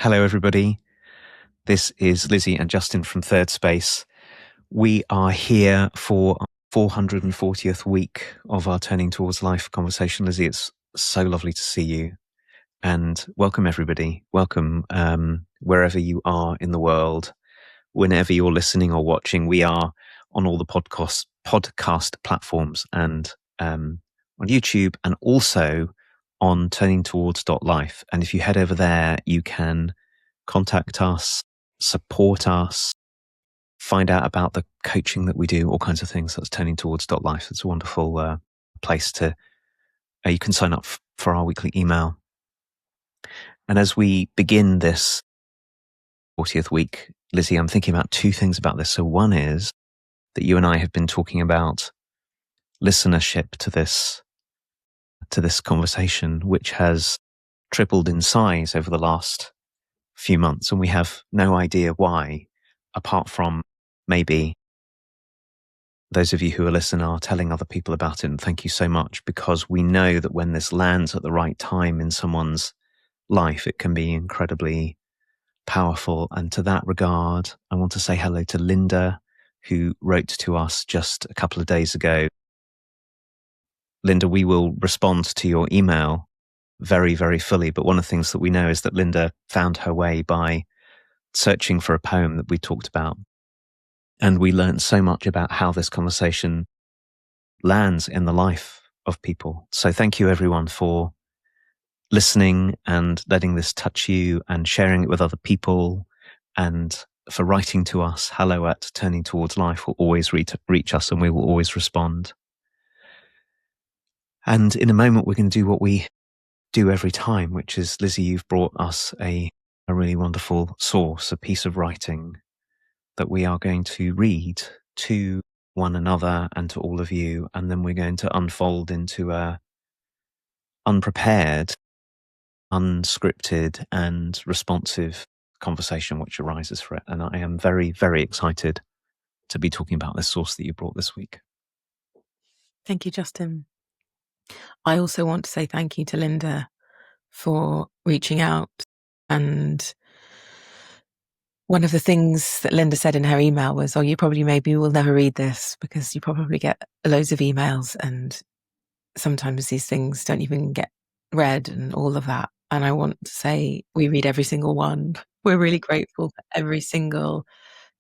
Hello, everybody. This is Lizzie and Justin from Thirdspace. We are here for our 440th week of our Turning Towards Life conversation. Lizzie, it's so lovely to see you. And welcome, everybody. Welcome wherever you are in the world. Whenever you're listening or watching, we are on all the podcast platforms and on YouTube, and also on turningtowards.life. And if you head over there, you can contact us, support us, find out about the coaching that we do, all kinds of things. That's turningtowards.life. It's a wonderful place to, you can sign up for our weekly email. And as we begin this 40th week, Lizzie, I'm thinking about two things about this. So one is that you and I have been talking about listenership to this conversation, which has tripled in size over the last few months, and we have no idea why, apart from maybe those of you who are listening are telling other people about it. And thank you so much, because we know that when this lands at the right time in someone's life, it can be incredibly powerful. And to that regard, I want to say hello to Linda, who wrote to us just a couple of days ago. Linda, we will respond to your email very, very fully. But one of the things that we know is that Linda found her way by searching for a poem that we talked about. And we learned so much about how this conversation lands in the life of people. So thank you, everyone, for listening and letting this touch you and sharing it with other people, and for writing to us. Hello at Turning Towards Life will always reach us, and we will always respond. And in a moment, we're going to do what we do every time, which is, Lizzie, you've brought us a really wonderful source, a piece of writing that we are going to read to one another and to all of you. And then we're going to unfold into a unprepared, unscripted and responsive conversation which arises for it. And I am very, very excited to be talking about this source that you brought this week. Thank you, Justin. I also want to say thank you to Linda for reaching out. And one of the things that Linda said in her email was, you probably maybe will never read this because you probably get loads of emails, and sometimes these things don't even get read and all of that. And I want to say we read every single one. We're really grateful for every single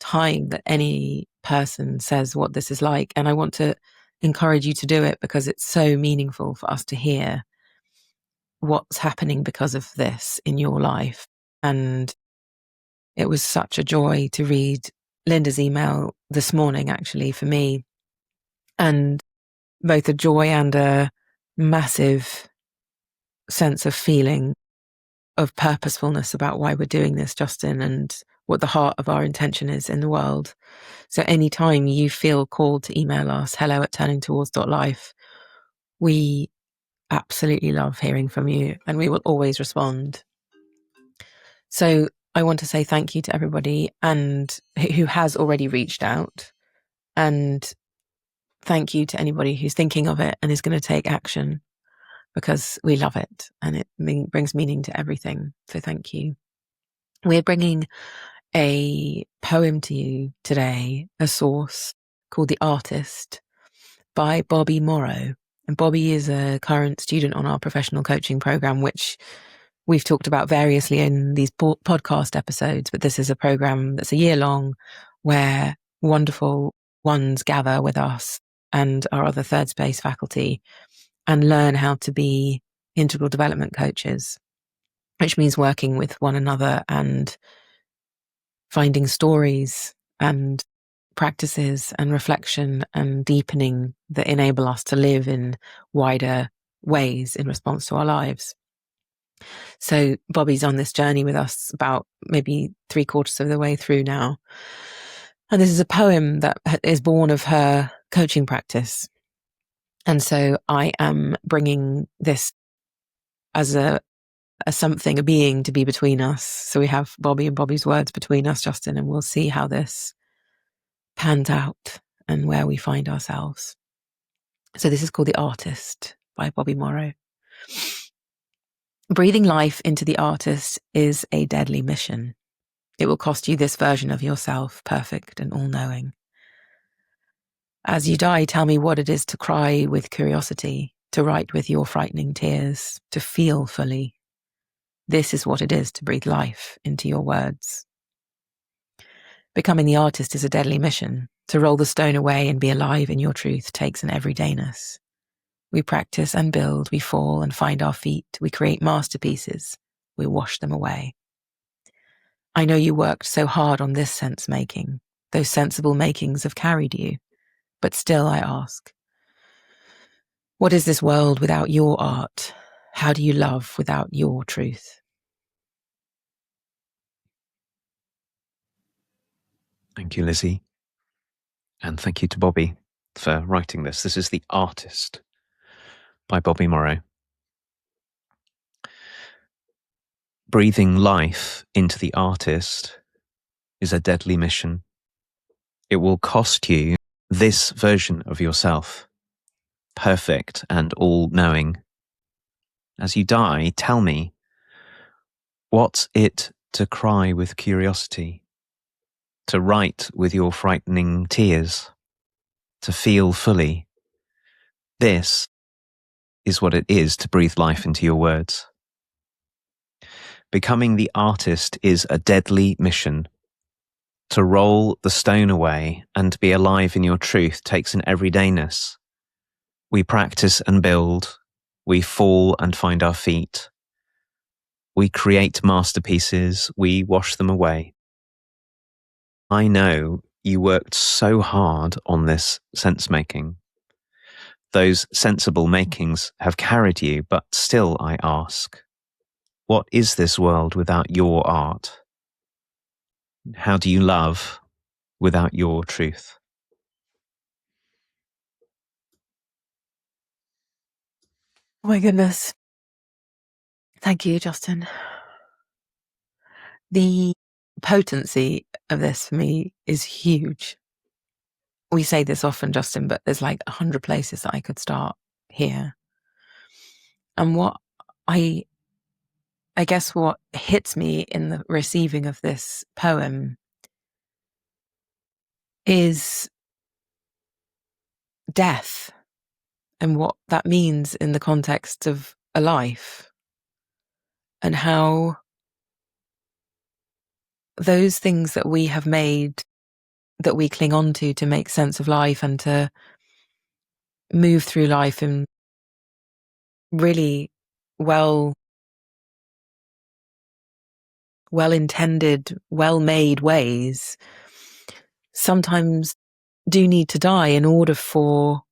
time that any person says what this is like. And I want to encourage you to do it, because it's so meaningful for us to hear what's happening because of this in your life. And it was such a joy to read Linda's email this morning, actually, for me, and both a joy and a massive sense of feeling of purposefulness about why we're doing this, Justin, and what the heart of our intention is in the world. So anytime you feel called to email us, hello@turningtowards.life, we absolutely love hearing from you, and we will always respond. So I want to say thank you to everybody and who has already reached out, and thank you to anybody who's thinking of it and is going to take action, because we love it and it brings meaning to everything. So thank you. We're bringing a poem to you today, a source called The Artist by Bobby Morrow. And Bobby is a current student on our professional coaching program, which we've talked about variously in these podcast episodes. But this is a program that's a year long, where wonderful ones gather with us and our other Thirdspace faculty and learn how to be integral development coaches, which means working with one another and finding stories and practices and reflection and deepening that enable us to live in wider ways in response to our lives. So Bobby's on this journey with us about maybe 3/4 of the way through now. And this is a poem that is born of her coaching practice. And so I am bringing this as a something, a being to be between us. So we have Bobby and Bobby's words between us, Justin, and we'll see how this pans out and where we find ourselves. So this is called The Artist by Bobby Morrow. Breathing life into the artist is a deadly mission. It will cost you this version of yourself, perfect and all-knowing. As you die, tell me what it is to cry with curiosity, to write with your frightening tears, to feel fully. This is what it is to breathe life into your words. Becoming the artist is a deadly mission. To roll the stone away and be alive in your truth takes an everydayness. We practice and build, we fall and find our feet, we create masterpieces, we wash them away. I know you worked so hard on this sense-making. Those sensible makings have carried you. But still I ask, what is this world without your art? How do you love without your truth? Thank you, Lizzie. And thank you to Bobby for writing this. This is The Artist by Bobby Morrow. Breathing life into the artist is a deadly mission. It will cost you this version of yourself, perfect and all-knowing. As you die, tell me, what's it to cry with curiosity, to write with your frightening tears, to feel fully? This is what it is to breathe life into your words. Becoming the artist is a deadly mission. To roll the stone away and be alive in your truth takes an everydayness. We practice and build. We fall and find our feet. We create masterpieces. We wash them away. I know you worked so hard on this sense-making. Those sensible makings have carried you, but still I ask, what is this world without your art? How do you love without your truth? Oh my goodness. Thank you, Justin. The potency of this for me is huge. We say this often, Justin, but there's like 100 places that I could start here. And what I guess what hits me in the receiving of this poem is death and what that means in the context of a life, and how those things that we have made, that we cling on to make sense of life and to move through life in really well-intended, well-made ways, sometimes do need to die in order for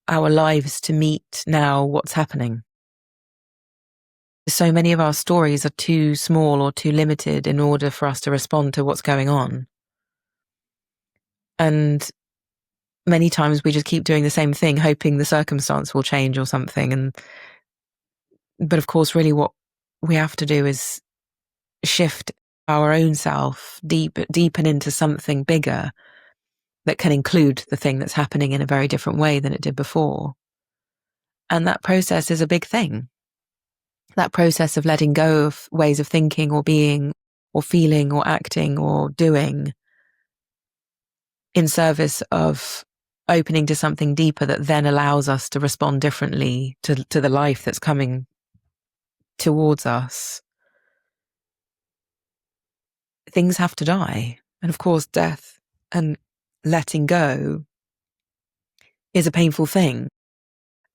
our lives to meet now what's happening. So many of our stories are too small or too limited in order for us to respond to what's going on. And many times we just keep doing the same thing, hoping the circumstance will change or something. But of course, really what we have to do is shift our own self deepen into something bigger that can include the thing that's happening in a very different way than it did before. And that process is a big thing. That process of letting go of ways of thinking or being or feeling or acting or doing in service of opening to something deeper that then allows us to respond differently to the life that's coming towards us. Things have to die. And of course, death and letting go is a painful thing.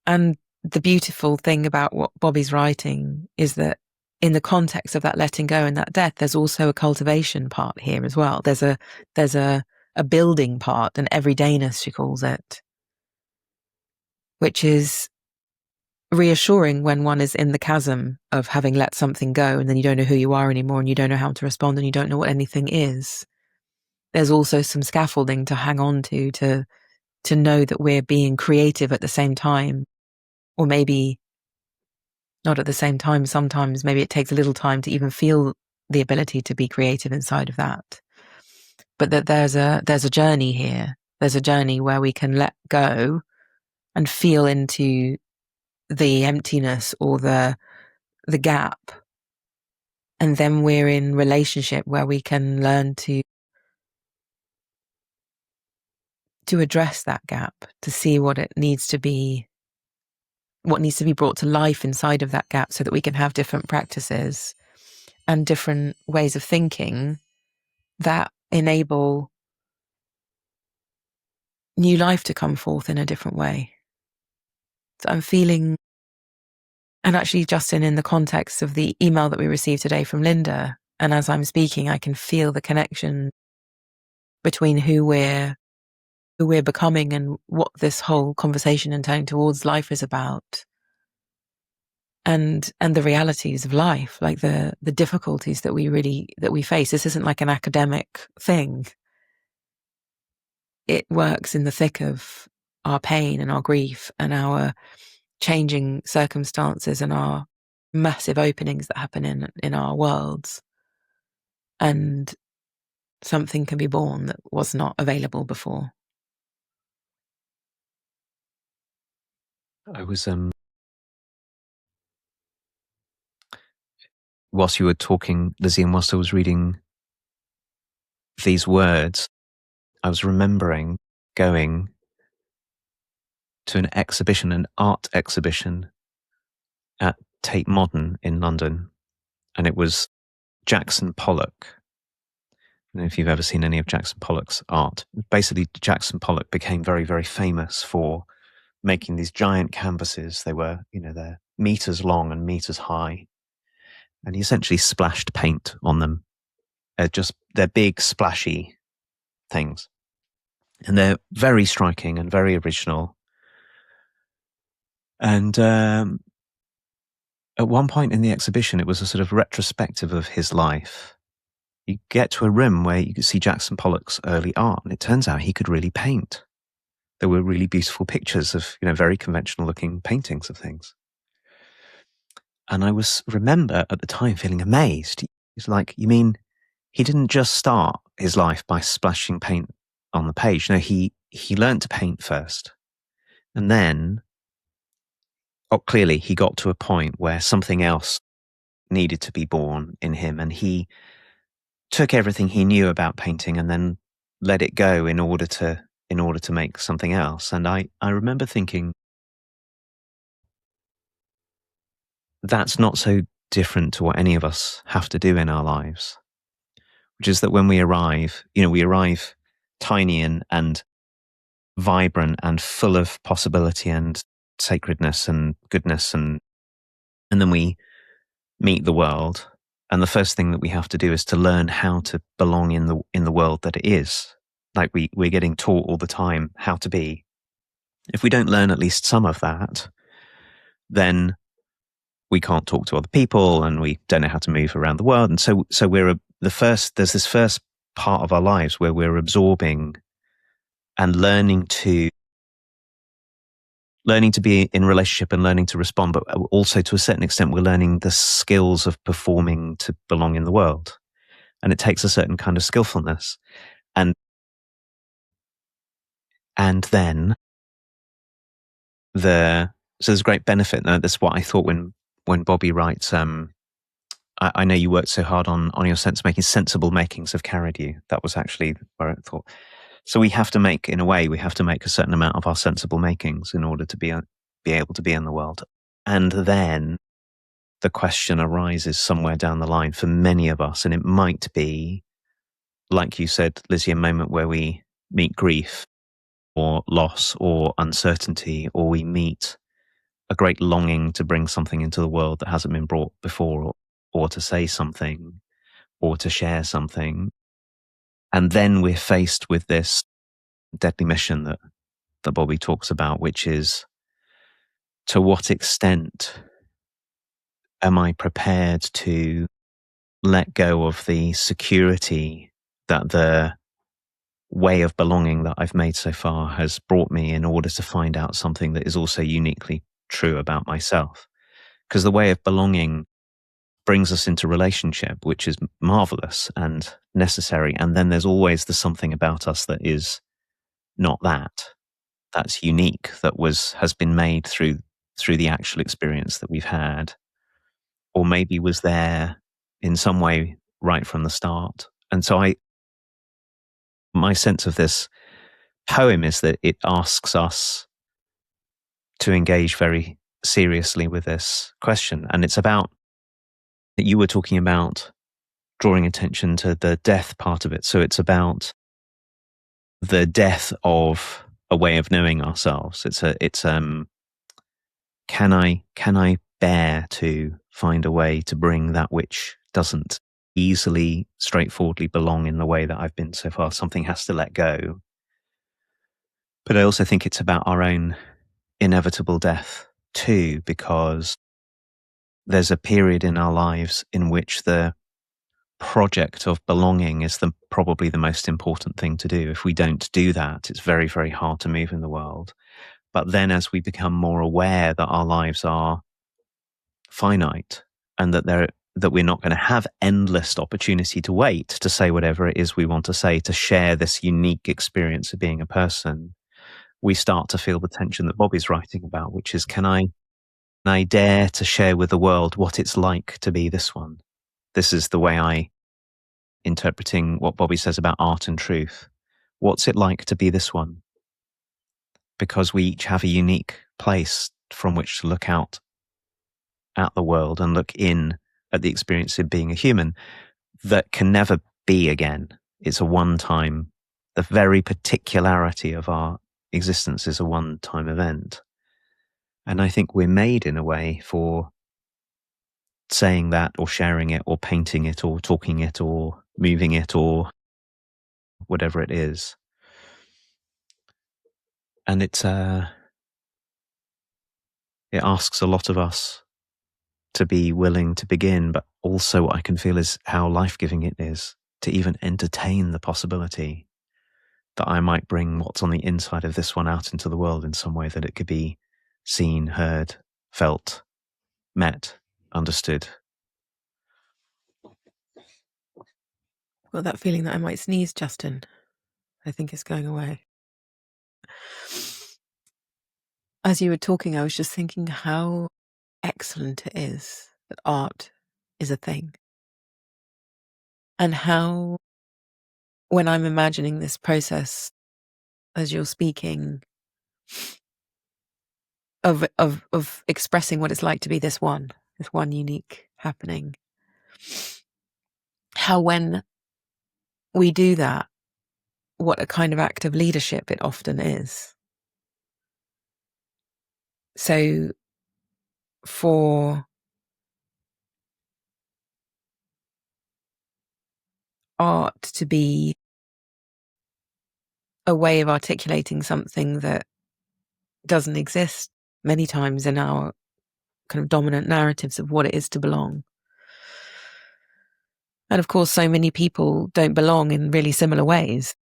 And the beautiful thing about what Bobby's writing is that in the context of that letting go and that death, there's also a cultivation part here as well. There's a building part, an everydayness, she calls it, which is reassuring when one is in the chasm of having let something go and then you don't know who you are anymore and you don't know how to respond and you don't know what anything is. There's also some scaffolding to hang on to know that we're being creative at the same time, or maybe not at the same time. Sometimes maybe it takes a little time to even feel the ability to be creative inside of that. But that there's a journey here. There's a journey where we can let go and feel into the emptiness or the gap. And then we're in relationship where we can learn to address that gap, to see what needs to be brought to life inside of that gap, so that we can have different practices and different ways of thinking that enable new life to come forth in a different way. So I'm feeling, and actually, Justin, in the context of the email that we received today from Linda, and as I'm speaking, I can feel the connection between who we're becoming and what this whole conversation and turning towards life is about, and the realities of life, like the difficulties that we face. This isn't like an academic thing. It works in the thick of our pain and our grief and our changing circumstances and our massive openings that happen in our worlds. And something can be born that was not available before. I was whilst you were talking, Lizzie, and whilst I was reading these words, I was remembering going to an exhibition, an art exhibition at Tate Modern in London, and it was Jackson Pollock. I don't know if you've ever seen any of Jackson Pollock's art. Basically, Jackson Pollock became very, very famous for making these giant canvases. They were, they're meters long and meters high, and he essentially splashed paint on them. They're big, splashy things, and they're very striking and very original. And at one point in the exhibition, it was a sort of retrospective of his life. You get to a room where you could see Jackson Pollock's early art, and it turns out he could really paint. There were really beautiful pictures of, very conventional looking paintings of things. And I remember at the time feeling amazed. It's like, you mean he didn't just start his life by splashing paint on the page? No, he learned to paint first. And then, clearly he got to a point where something else needed to be born in him, and he took everything he knew about painting and then let it go in order to make something else. And I remember thinking, that's not so different to what any of us have to do in our lives, which is that when we arrive, we arrive tiny and vibrant and full of possibility and sacredness and goodness, and then we meet the world, and the first thing that we have to do is to learn how to belong in the world that it is. Like we're getting taught all the time how to be. If we don't learn at least some of that, then we can't talk to other people, and we don't know how to move around the world. And so there's this first part of our lives where we're absorbing and learning to be in relationship and learning to respond, but also to a certain extent, we're learning the skills of performing to belong in the world. And it takes a certain kind of skillfulness. And then so there's a great benefit. That's what I thought when Bobby writes, I know you worked so hard on your sensible makings have carried you. That was actually where I thought. So we have to make a certain amount of our sensible makings in order to be able to be in the world. And then the question arises somewhere down the line for many of us, and it might be, like you said, Lizzie, a moment where we meet grief or loss or uncertainty, or we meet a great longing to bring something into the world that hasn't been brought before, or to say something, or to share something. And then we're faced with this deadly mission that Bobby talks about, which is, to what extent am I prepared to let go of the security that the way of belonging that I've made so far has brought me, in order to find out something that is also uniquely true about myself? Because the way of belonging brings us into relationship, which is marvelous and necessary. And then there's always the something about us that is not that's unique, that has been made through through the actual experience that we've had, or maybe was there in some way right from the start. And so my sense of this poem is that it asks us to engage very seriously with this question. And it's about that you were talking about drawing attention to the death part of it. So it's about the death of a way of knowing ourselves. Can I bear to find a way to bring that which doesn't easily, straightforwardly belong in the way that I've been so far? Something has to let go. But I also think it's about our own inevitable death too, because there's a period in our lives in which the project of belonging is probably the most important thing to do. If we don't do that, it's very, very hard to move in the world. But then as we become more aware that our lives are finite and that we're not going to have endless opportunity to wait to say whatever it is we want to say, to share this unique experience of being a person, we start to feel the tension that Bobby's writing about, which is, can I dare to share with the world what it's like to be this one? This is the way I interpreting what Bobby says about art and truth. What's it like to be this one? Because we each have a unique place from which to look out at the world and look in at the experience of being a human that can never be again. It's a one-time, the very particularity of our existence is a one-time event. And I think we're made in a way for saying that or sharing it or painting it or talking it or moving it or whatever it is. And it asks a lot of us to be willing to begin, but also what I can feel is how life-giving it is to even entertain the possibility that I might bring what's on the inside of this one out into the world in some way, that it could be seen, heard, felt, met, understood. Well, that feeling that I might sneeze, Justin, I think is going away. As you were talking, I was just thinking how excellent it is that art is a thing. And how, when I'm imagining this process as you're speaking, of expressing what it's like to be this one unique happening, how when we do that, what a kind of act of leadership it often is. So for art to be a way of articulating something that doesn't exist many times in our kind of dominant narratives of what it is to belong. And of course, so many people don't belong in really similar ways.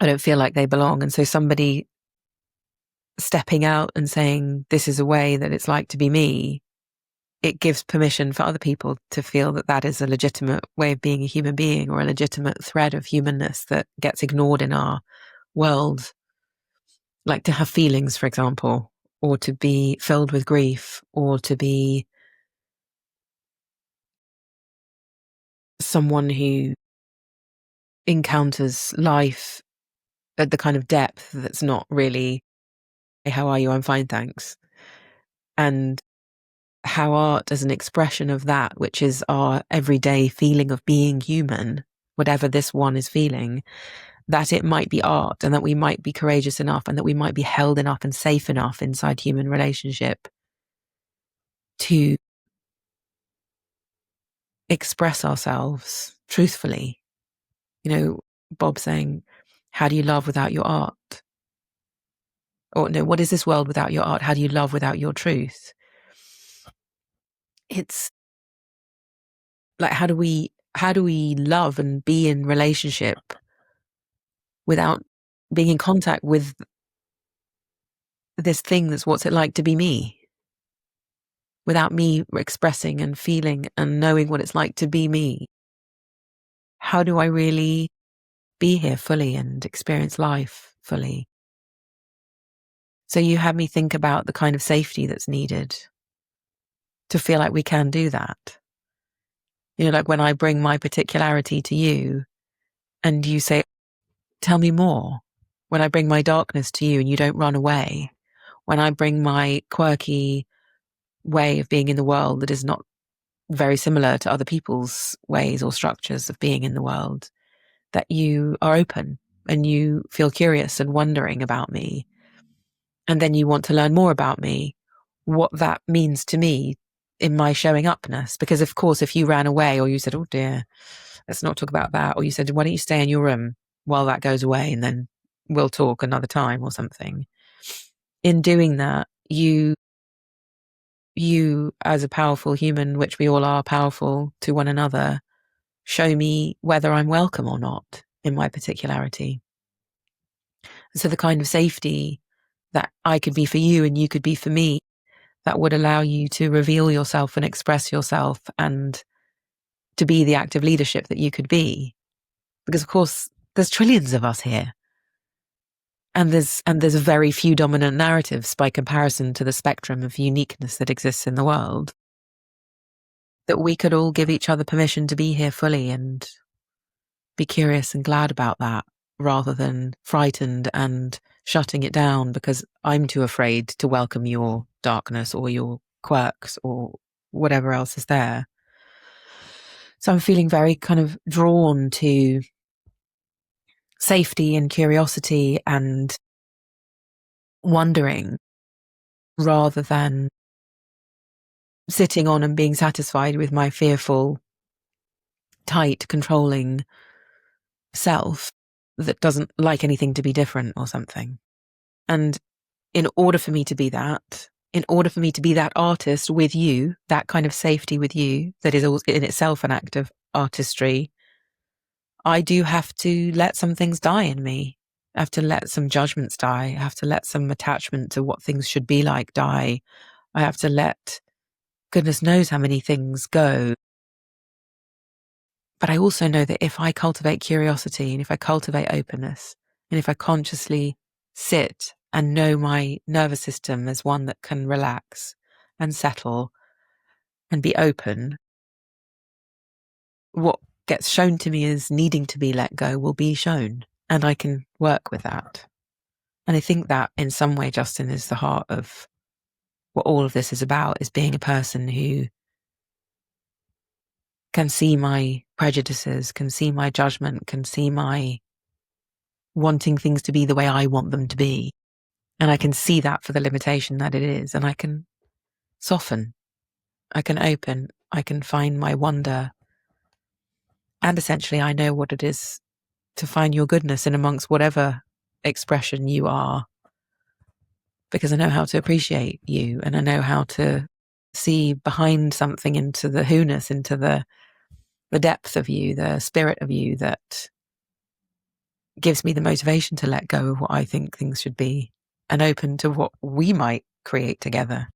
I don't feel like they belong. And so somebody stepping out and saying, this is a way that it's like to be me, it gives permission for other people to feel that that is a legitimate way of being a human being, or a legitimate thread of humanness that gets ignored in our world. Like to have feelings, for example, or to be filled with grief, or to be someone who encounters life at the kind of depth that's not really, hey, how are you? I'm fine, thanks. And how art as an expression of that, which is our everyday feeling of being human, whatever this one is feeling, that it might be art, and that we might be courageous enough, and that we might be held enough and safe enough inside human relationship to express ourselves truthfully. You know, Bob saying, how do you love without your art? Or no, what is this world without your art? How do you love without your truth? It's like, how do we love and be in relationship without being in contact with this thing that's what's it like to be me? Without me expressing and feeling and knowing what it's like to be me? How do I really be here fully and experience life fully? So you had me think about the kind of safety that's needed to feel like we can do that. You know, like when I bring my particularity to you and you say, tell me more. When I bring my darkness to you and you don't run away. When I bring my quirky way of being in the world that is not very similar to other people's ways or structures of being in the world, that you are open and you feel curious and wondering about me. And then you want to learn more about me, what that means to me in my showing upness. Because of course, if you ran away or you said, oh dear, let's not talk about that. Or you said, why don't you stay in your room while that goes away and then we'll talk another time or something. In doing that, you as a powerful human, which we all are powerful to one another, show me whether I'm welcome or not in my particularity. So the kind of safety that I could be for you and you could be for me, that would allow you to reveal yourself and express yourself and to be the active leadership that you could be. Because of course, there's trillions of us here. And there's very few dominant narratives by comparison to the spectrum of uniqueness that exists in the world. That we could all give each other permission to be here fully and be curious and glad about that, rather than frightened and shutting it down because I'm too afraid to welcome your darkness or your quirks or whatever else is there. So I'm feeling very kind of drawn to safety and curiosity and wondering rather than sitting on and being satisfied with my fearful, tight, controlling self that doesn't like anything to be different or something. And in order for me to be that, in order for me to be that artist with you, that kind of safety with you, that is in itself an act of artistry, I do have to let some things die in me. I have to let some judgments die. I have to let some attachment to what things should be like die. I have to let goodness knows how many things go. But I also know that if I cultivate curiosity and if I cultivate openness and if I consciously sit and know my nervous system as one that can relax and settle and be open, what gets shown to me as needing to be let go will be shown, and I can work with that. And I think that in some way, Justin, is the heart of what all of this is about, is being a person who can see my prejudices, can see my judgment, can see my wanting things to be the way I want them to be. And I can see that for the limitation that it is. And I can soften, I can open, I can find my wonder. And essentially, I know what it is to find your goodness in amongst whatever expression you are, because I know how to appreciate you and I know how to see behind something into the who-ness, into the depth of you, the spirit of you that gives me the motivation to let go of what I think things should be and open to what we might create together.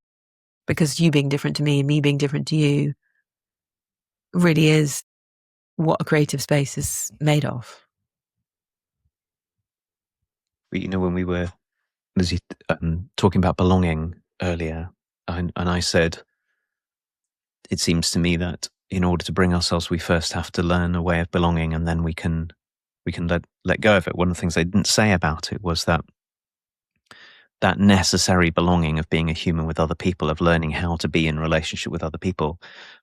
Because you being different to me and me being different to you really is what a creative space is made of. You know, when we were, Lizzie, talking about belonging earlier, and I said, it seems to me that in order to bring ourselves, we first have to learn a way of belonging, and then we can let go of it. One of the things I didn't say about it was that necessary belonging of being a human with other people, of learning how to be in relationship with other people,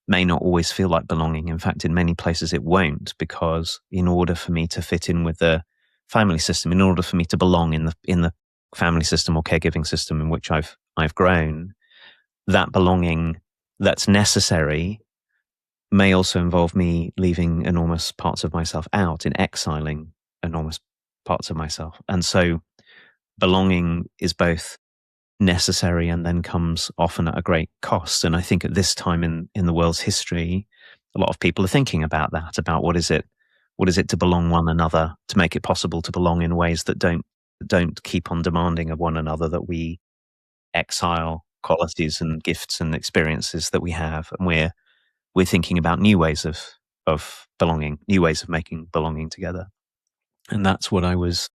may not always feel like belonging. In fact, in many places it won't, because in order for me to fit in with the family system, in order for me to belong in the family system or caregiving system in which I've grown, that belonging that's necessary may also involve me leaving enormous parts of myself out, in exiling enormous parts of myself. And so belonging is both necessary and then comes often at a great cost. And I think at this time in the world's history, a lot of people are thinking about that, about what is it to belong one another, to make it possible to belong in ways that don't keep on demanding of one another that we exile qualities and gifts and experiences that we have. And we're thinking about new ways of belonging, new ways of making belonging together. And that's what it's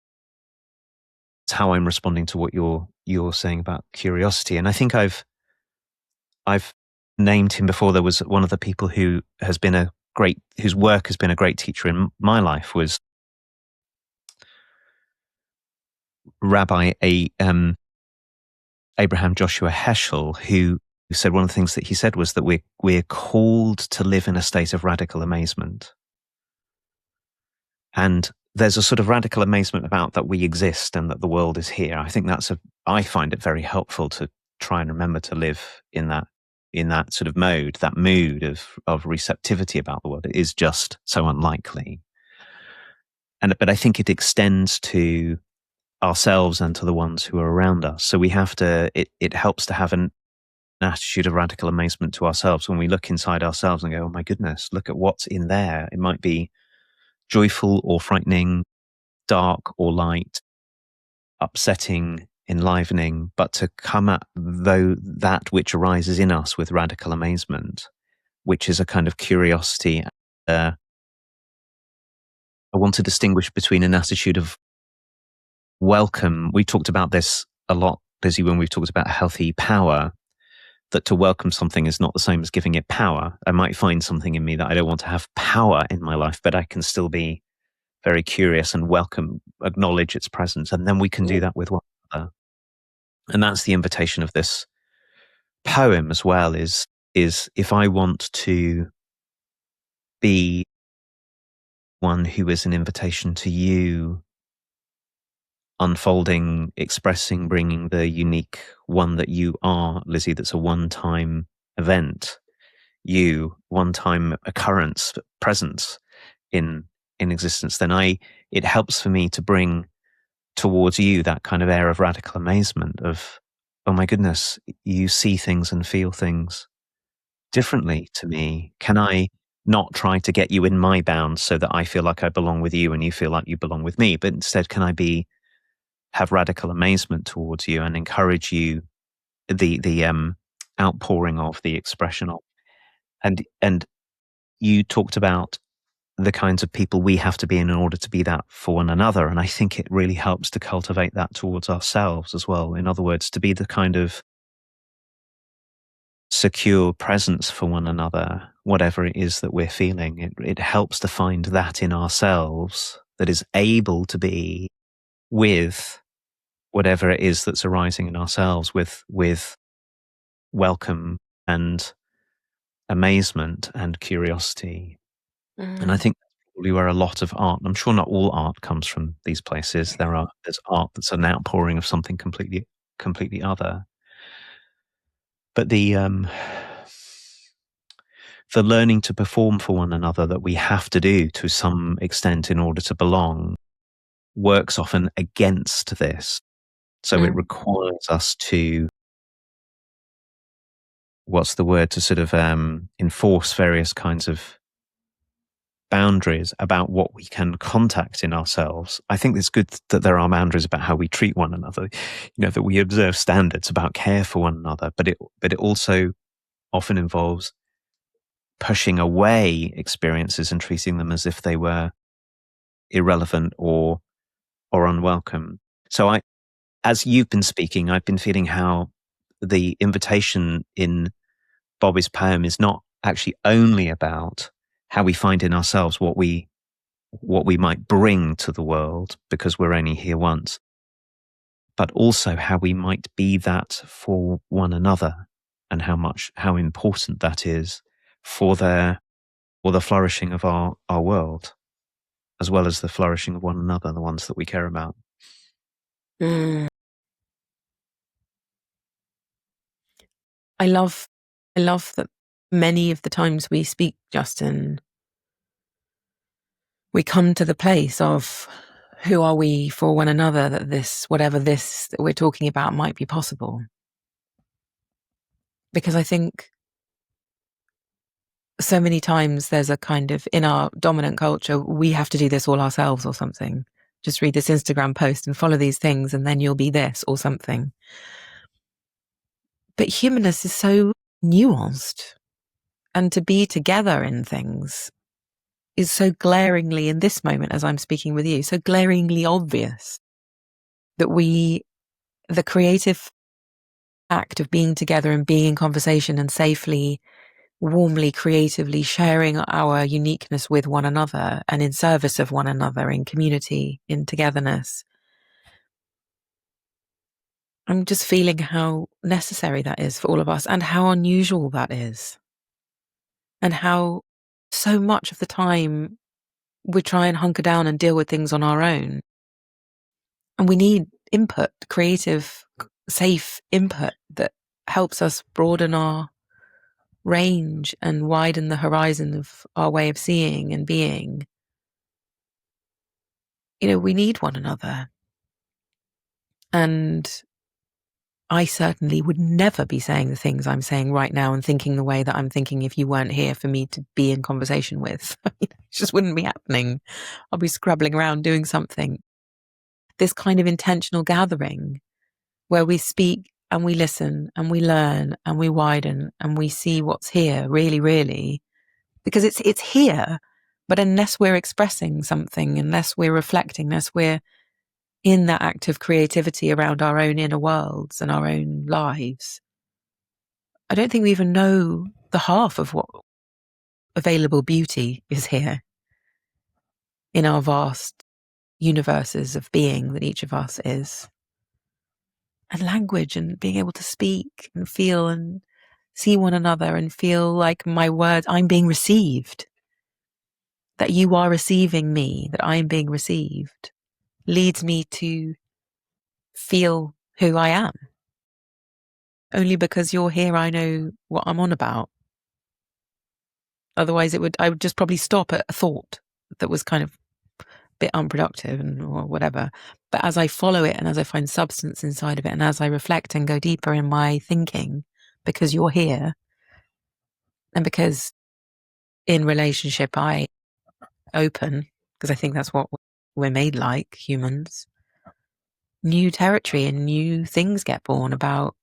how I'm responding to what you're you're saying about curiosity. And I think I've named him before. There was one of the people whose work has been a great teacher in my life was Rabbi Abraham Joshua Heschel, who said one of the things that he said was that we're called to live in a state of radical amazement. And there's a sort of radical amazement about that we exist and that the world is here. I think I find it very helpful to try and remember to live in that sort of mode, that mood of receptivity about the world. It is just so unlikely. But I think it extends to ourselves and to the ones who are around us. So we have to, it helps to have an attitude of radical amazement to ourselves when we look inside ourselves and go, oh my goodness, look at what's in there. It might be joyful or frightening, dark or light, upsetting, enlivening, but to come at that which arises in us with radical amazement, which is a kind of curiosity. I want to distinguish between an attitude of welcome. We talked about this a lot, Lizzie, when we've talked about healthy power, that to welcome something is not the same as giving it power. I might find something in me that I don't want to have power in my life, but I can still be very curious and welcome, acknowledge its presence. And then we can do that with one another. And that's the invitation of this poem as well, is if I want to be one who is an invitation to you, unfolding, expressing, bringing the unique one that you are, Lizzie, that's a one-time event, you, one-time occurrence, presence in existence, then it helps for me to bring towards you that kind of air of radical amazement of, oh my goodness, you see things and feel things differently to me. Can I not try to get you in my bounds so that I feel like I belong with you and you feel like you belong with me, but instead can I have radical amazement towards you and encourage you, the outpouring of, the expression of. And you talked about the kinds of people we have to be in order to be that for one another. And I think it really helps to cultivate that towards ourselves as well. In other words, to be the kind of secure presence for one another, whatever it is that we're feeling. It helps to find that in ourselves that is able to be with whatever it is that's arising in ourselves with welcome and amazement and curiosity. And I think that's probably where a lot of art, I'm sure not all art comes from these places. There's art that's an outpouring of something completely other. But the learning to perform for one another that we have to do to some extent in order to belong works often against this. So it requires us to, to sort of enforce various kinds of boundaries about what we can contact in ourselves. I think it's good that there are boundaries about how we treat one another, that we observe standards about care for one another, but it also often involves pushing away experiences and treating them as if they were irrelevant or unwelcome. So as you've been speaking, I've been feeling how the invitation in Bobby's poem is not actually only about how we find in ourselves what we might bring to the world because we're only here once, but also how we might be that for one another and how important that is for the flourishing of our world, as well as the flourishing of one another, the ones that we care about. I love that many of the times we speak, Justin, we come to the place of who are we for one another, that whatever this that we're talking about might be possible. Because I think so many times there's a kind of, in our dominant culture, we have to do this all ourselves or something. Just read this Instagram post and follow these things and then you'll be this or something. But humanness is so nuanced, and to be together in things is so glaringly, in this moment as I'm speaking with you, so glaringly obvious that we the creative act of being together and being in conversation and safely, warmly, creatively sharing our uniqueness with one another and in service of one another, in community, in togetherness. I'm just feeling how necessary that is for all of us and how unusual that is. And how so much of the time we try and hunker down and deal with things on our own. And we need input, creative, safe input that helps us broaden our range and widen the horizon of our way of seeing and being. We need one another. And I certainly would never be saying the things I'm saying right now and thinking the way that I'm thinking if you weren't here for me to be in conversation with. It just wouldn't be happening. I'll be scrabbling around doing something. This kind of intentional gathering where we speak and we listen and we learn and we widen and we see what's here really, really, because it's here. But unless we're expressing something, unless we're reflecting, unless we're in that act of creativity around our own inner worlds and our own lives, I don't think we even know the half of what available beauty is here in our vast universes of being that each of us is. And language and being able to speak and feel and see one another and feel like my words, I'm being received, that you are receiving me, that I am being received, leads me to feel who I am. Only because you're here, I know what I'm on about. Otherwise, I would just probably stop at a thought that was kind of a bit unproductive or whatever. But as I follow it and as I find substance inside of it and as I reflect and go deeper in my thinking, because you're here and because in relationship I open, because I think that's what we're made like, humans, new territory and new things get born about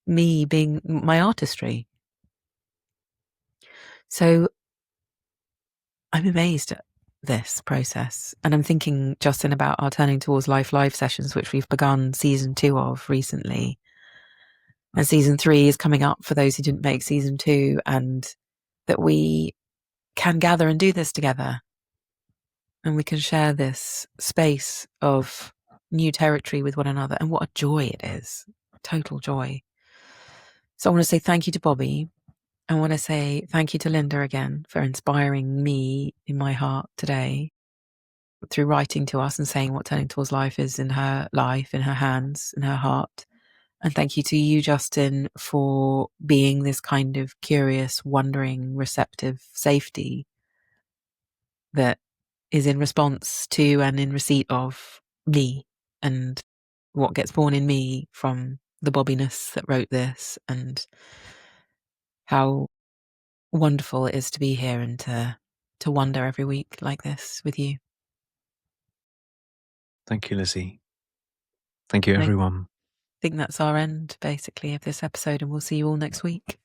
me being my artistry. So I'm amazed at this process. And I'm thinking, Justin, about our Turning Towards Life live sessions, which we've begun season 2 of recently. And season 3 is coming up for those who didn't make season 2, and that we can gather and do this together. And we can share this space of new territory with one another. And what a joy it is. Total joy. So I want to say thank you to Bobby. I want to say thank you to Linda again for inspiring me in my heart today through writing to us and saying what Turning Towards Life is in her life, in her hands, in her heart. And thank you to you, Justin, for being this kind of curious, wondering, receptive safety that is in response to and in receipt of me and what gets born in me from the Bobbiness that wrote this, and how wonderful it is to be here and to wonder every week like this with you. Thank you, Lizzie. Thank you, everyone. I think that's our end, basically, of this episode, and we'll see you all next week.